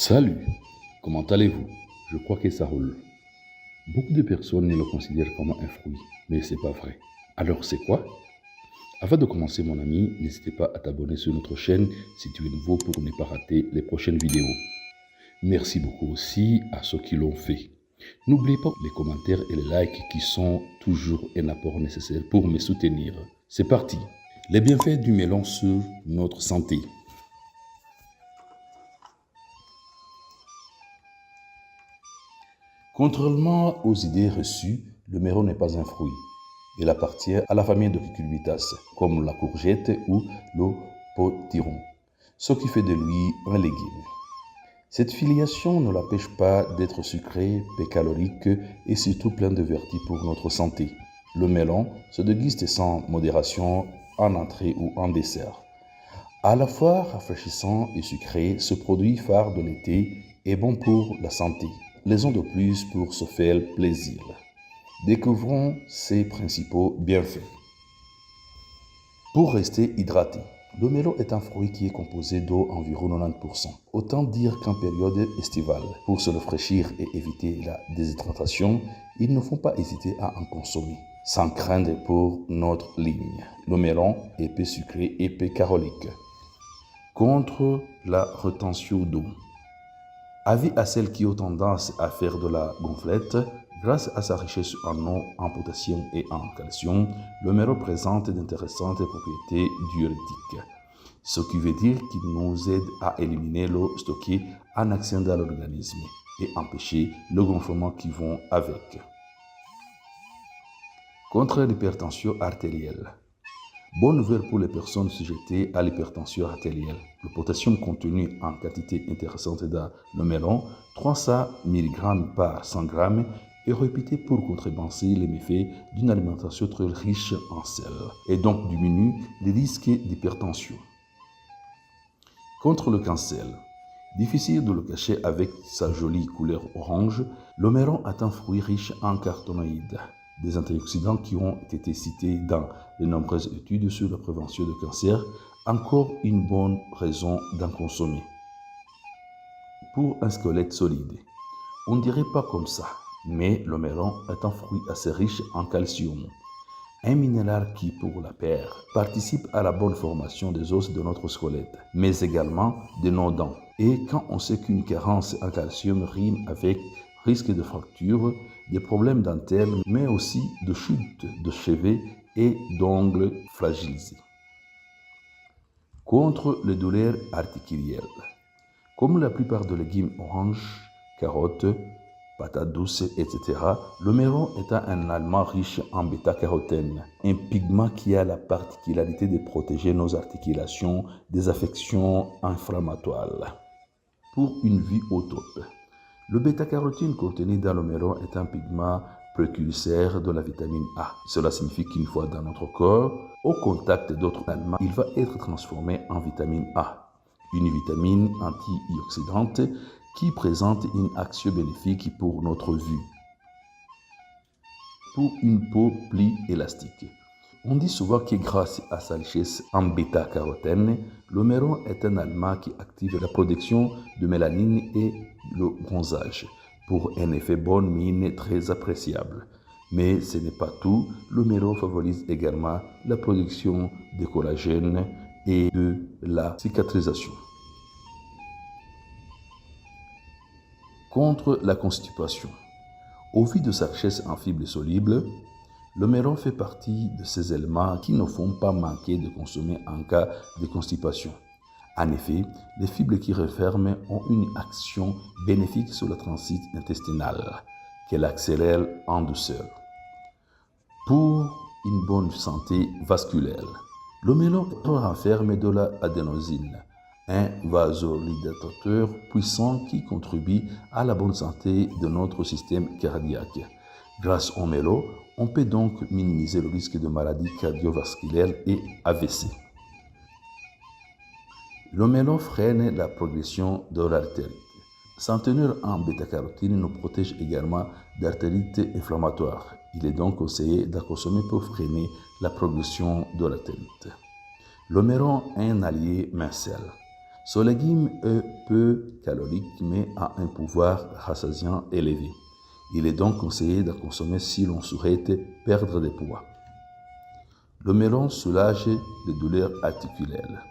Salut, comment allez-vous? Je crois que ça roule. Beaucoup de personnes le considèrent comme un fruit, mais c'est pas vrai. Alors c'est quoi? Avant de commencer mon ami, n'hésitez pas à t'abonner sur notre chaîne si tu es nouveau pour ne pas rater les prochaines vidéos. Merci beaucoup aussi à ceux qui l'ont fait. N'oubliez pas les commentaires et les likes qui sont toujours un apport nécessaire pour me soutenir. C'est parti. Les bienfaits du melon sur notre santé. Contrairement aux idées reçues, le melon n'est pas un fruit. Il appartient à la famille de cucurbitacées, comme la courgette ou le potiron, ce qui fait de lui un légume. Cette filiation ne l'empêche pas d'être sucré, peu calorique et surtout plein de vertus pour notre santé. Le melon se déguste sans modération en entrée ou en dessert. À la fois rafraîchissant et sucré, ce produit phare de l'été est bon pour la santé. Raison de plus pour se faire plaisir. Découvrons ses principaux bienfaits. Pour rester hydraté, le melon est un fruit qui est composé d'eau environ 90%. Autant dire qu'en période estivale, pour se rafraîchir et éviter la déshydratation, il ne faut pas hésiter à en consommer, sans craindre pour notre ligne. Le melon est peu sucré et peu calorique. Contre la rétention d'eau. Avis à celles qui ont tendance à faire de la gonflette, grâce à sa richesse en eau, en potassium et en calcium, le melon présente d'intéressantes propriétés diurétiques, ce qui veut dire qu'il nous aide à éliminer l'eau stockée en accès dans l'organisme et empêcher le gonflement qui vont avec. Contre l'hypertension artérielle. Bonne nouvelle pour les personnes sujettées à l'hypertension artérielle. Le potassium contenu en quantité intéressante dans le melon, 300 mg par 100 g, est réputé pour contrebalancer les méfaits d'une alimentation trop riche en sel et donc diminue les risques d'hypertension. Contre le cancer. Difficile de le cacher avec sa jolie couleur orange, le melon est un fruit riche en carotènes, des antioxydants qui ont été cités dans de nombreuses études sur la prévention de cancer, encore une bonne raison d'en consommer. Pour un squelette solide, on ne dirait pas comme ça, mais le melon est un fruit assez riche en calcium, un minéral qui, pour la paire, participe à la bonne formation des os de notre squelette, mais également de nos dents. Et quand on sait qu'une carence en calcium rime avec risque de fracture, des problèmes dentaires, mais aussi de chute de cheveux et d'ongles fragilisés. Contre les douleurs articulaires. Comme la plupart des légumes oranges, carottes, patates douces, etc., le melon est un aliment riche en bêta-carotène, un pigment qui a la particularité de protéger nos articulations des affections inflammatoires. Pour une vie au top. Le bêta-carotène contenu dans le melon est un pigment précurseur de la vitamine A. Cela signifie qu'une fois dans notre corps, au contact d'autres aliments, il va être transformé en vitamine A, une vitamine antioxydante qui présente une action bénéfique pour notre vue. Pour une peau plus élastique. On dit souvent que grâce à sa richesse en bêta-carotène, le melon est un aliment qui active la production de mélanine et le bronzage, pour un effet bonne mine très appréciable. Mais ce n'est pas tout, le melon favorise également la production de collagène et de la cicatrisation. Contre la constipation. Au vu de sa richesse en fibres solubles, le melon fait partie de ces éléments qui ne font pas manquer de consommer en cas de constipation. En effet, les fibres qui referment ont une action bénéfique sur le transit intestinal, qu'elle accélère en douceur. Pour une bonne santé vasculaire, le melon renferme de l'adénosine, un vasodilatateur puissant qui contribue à la bonne santé de notre système cardiaque. Grâce au melon, on peut donc minimiser le risque de maladies cardiovasculaires et AVC. Le melon freine la progression de l'artérite. S'en tenir en bêta-carotène nous protège également d'artérite inflammatoire. Il est donc conseillé de consommer pour freiner la progression de l'artérite. Le melon est un allié mincel. Ce légume est peu calorique mais a un pouvoir rassasiant élevé. Il est donc conseillé de consommer si l'on souhaite perdre des poids. Le melon soulage les douleurs articulaires.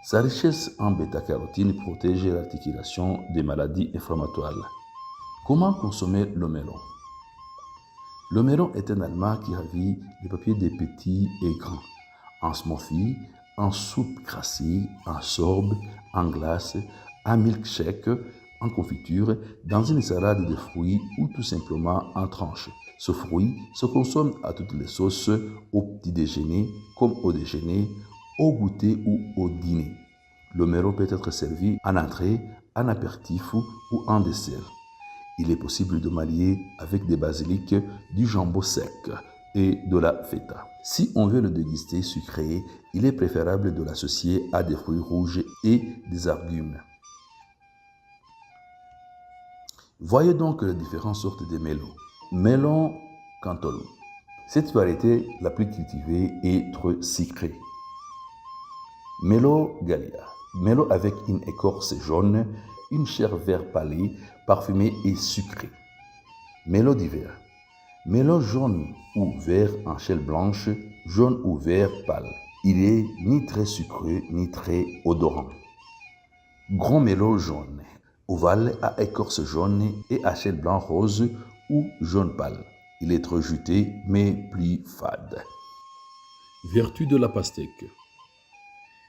Sa richesse en bêta-carotène protège l'articulation des maladies inflammatoires. Comment consommer le melon? Le melon est un aliment qui ravit les papiers des petits et grands, en smoothie, en soupe glacée, en sorbe, en glace, en milkshake, en confiture, dans une salade de fruits ou tout simplement en tranches. Ce fruit se consomme à toutes les sauces, au petit déjeuner comme au déjeuner, au goûter ou au dîner. Le melon peut être servi en entrée, en apéritif ou en dessert. Il est possible de marier avec des basilics, du jambon sec et de la feta. Si on veut le déguster sucré, il est préférable de l'associer à des fruits rouges et des agrumes. Voyez donc les différentes sortes de melons. Melon Cantaloupe. Cette variété la plus cultivée est trop sucrée. Melon Gallia. Melon avec une écorce jaune, une chair vert pâle, parfumée et sucrée. Melon d'hiver. Melon jaune ou vert en chair blanche, jaune ou vert pâle. Il est ni très sucré ni très odorant. Grand melon jaune, ovale à écorce jaune et à chair blanc rose ou jaune pâle. Il est trop juté mais plus fade. Vertu de la pastèque.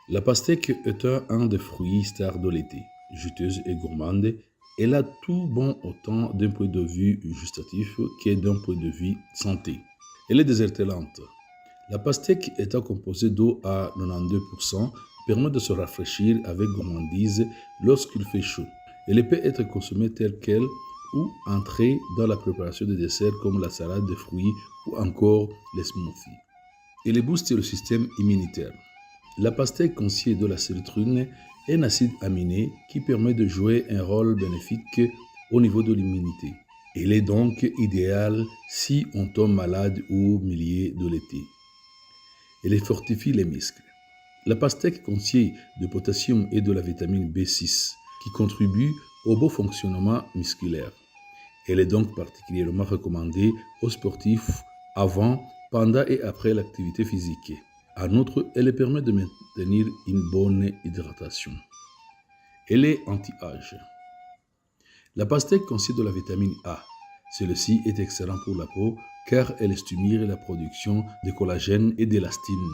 La pastèque est un des fruits stars de l'été. Juteuse et gourmande, elle a tout bon autant d'un point de vue gustatif que d'un point de vue santé. Elle est désertellante. La pastèque étant composée d'eau à 92%, permet de se rafraîchir avec gourmandise lorsqu'il fait chaud. Elle peut être consommée telle qu'elle ou entrer dans la préparation de desserts comme la salade de fruits ou encore les smoothies. Elle booste le système immunitaire. La pastèque contient de la citrulline, un acide aminé qui permet de jouer un rôle bénéfique au niveau de l'immunité. Elle est donc idéale si on tombe malade ou au milieu de l'été. Elle fortifie les muscles. La pastèque contient du potassium et de la vitamine B6 qui contribuent au bon fonctionnement musculaire. Elle est donc particulièrement recommandée aux sportifs avant, pendant et après l'activité physique. En outre, elle permet de maintenir une bonne hydratation. Elle est anti-âge. La pastèque contient de la vitamine A. Celle-ci est excellente pour la peau car elle stimule la production de collagène et d'élastine,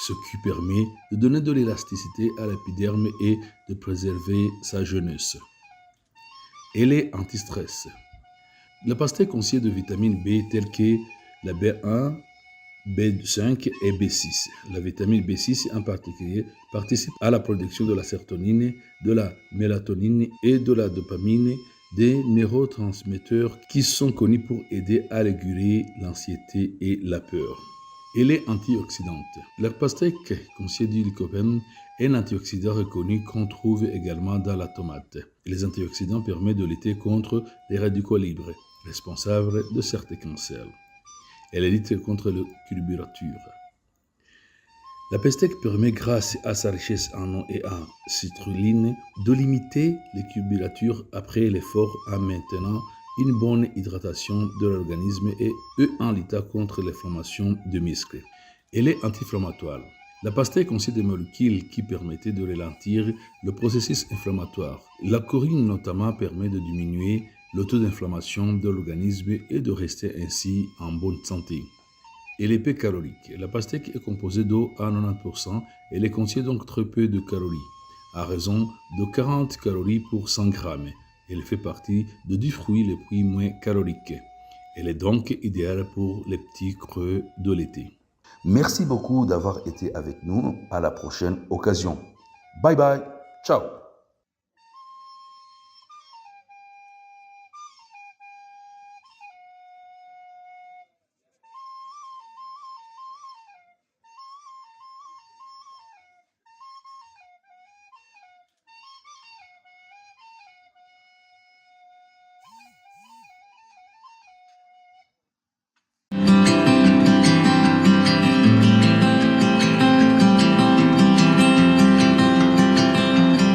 ce qui permet de donner de l'élasticité à l'épiderme et de préserver sa jeunesse. Elle est anti-stress. La pastèque contient de vitamines B telles que la B1, B5 et B6. La vitamine B6 en particulier participe à la production de la sérotonine, de la mélatonine et de la dopamine, des neurotransmetteurs qui sont connus pour aider à réguler l'anxiété et la peur. Elle est antioxydante. La pastèque contient du lycopène, un antioxydant reconnu qu'on trouve également dans la tomate. Les antioxydants permettent de lutter contre les radicaux libres, responsables de certains cancers. Elle lutte contre la curburature. La pastèque permet, grâce à sa richesse en eau et en citrulline, de limiter les curburatures après l'effort en maintenant une bonne hydratation de l'organisme et en luttant contre l'inflammation des muscles. Elle est anti-inflammatoire. La pastèque contient des molécules qui permettent de ralentir le processus inflammatoire. La taurine notamment permet de diminuer le taux d'inflammation de l'organisme et de rester ainsi en bonne santé. Elle est peu calorique. La pastèque est composée d'eau à 90%. Elle contient donc très peu de calories, à raison de 40 calories pour 100 grammes. Elle fait partie de 10 fruits les plus moins caloriques. Elle est donc idéale pour les petits creux de l'été. Merci beaucoup d'avoir été avec nous. À la prochaine occasion. Bye bye. Ciao.